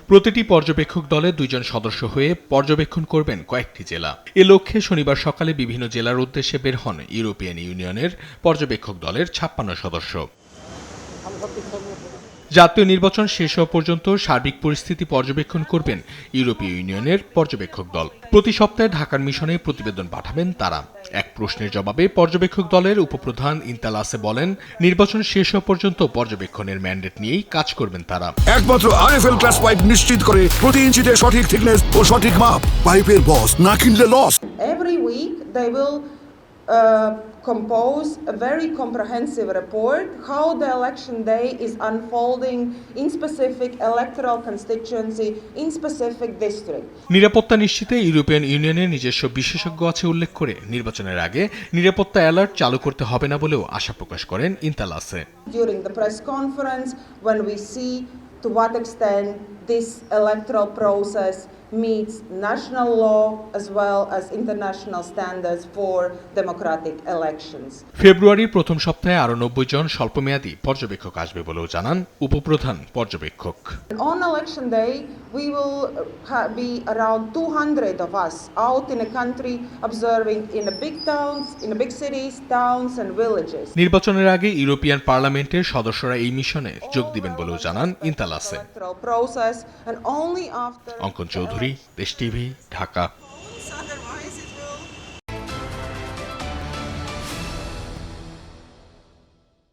প্রতিটি পর্যবেক্ষক দলে 2 জন সদস্য হয়ে পর্যবেক্ষণ করবেন কয়েকটি জেলা। এ লক্ষ্যে শনিবার সকালে বিভিন্ন জেলার উদ্দেশ্যে বের হন ইউরোপিয়ান ইউনিয়নের পর্যবেক্ষক দলের 56 সদস্য। জাতীয় নির্বাচন শেষ হওয়া পর্যন্ত সার্বিক পরিস্থিতি পর্যবেক্ষণ করবেন ইউরোপীয় ইউনিয়নের পর্যবেক্ষক দল। প্রতি সপ্তাহে ঢাকার মিশনে প্রতিবেদন পাঠাবেন তারা। এক প্রশ্নের জবাবে পর্যবেক্ষক দলের উপপ্রধান ইন্তালাসে বলেন, নির্বাচন শেষ হওয়া পর্যন্ত পর্যবেক্ষণের ম্যান্ডেট নিয়েই কাজ করবেন তারা। একমাত্র আরএফএল ক্লাস পাইপ নিশ্চিত করে প্রতি ইঞ্চিতে সঠিক থিকনেস ও সঠিক মাপ। পাইপের বস না কিনলে loss. Every week they will compose a very comprehensive report how the election day is unfolding in specific electoral constituency in specific district. নিরাপত্তা নিশ্চিতে ইউরোপিয়ান ইউনিয়নের নিজস্ব বিশেষজ্ঞ আছে উল্লেখ করে নির্বাচনের আগে নিরাপত্তা অ্যালার্ট চালু করতে হবে না বলেও আশা প্রকাশ করেন ইন্তালাসে। During the press conference, when we see to what extent this electoral process meets national law as well as international standards for democratic elections. ফেব্রুয়ারির প্রথম সপ্তাহে আরও 90 জন স্বল্পমেয়াদী পর্যবেক্ষক আসবে বলেও জানান উপপ্রধান পর্যবেক্ষক। On election day, we will be around 200 of us out in the country observing in the big towns, in the big cities, towns and villages. নির্বাচনের আগে ইউরোপিয়ান পার্লামেন্টের সদস্যরা এই মিশনে যোগ দিবেন বলেও জানান ইন্তালাসে। Process and only after অঙ্কন চৌধুরী, দেশ টিভি, ঢাকা।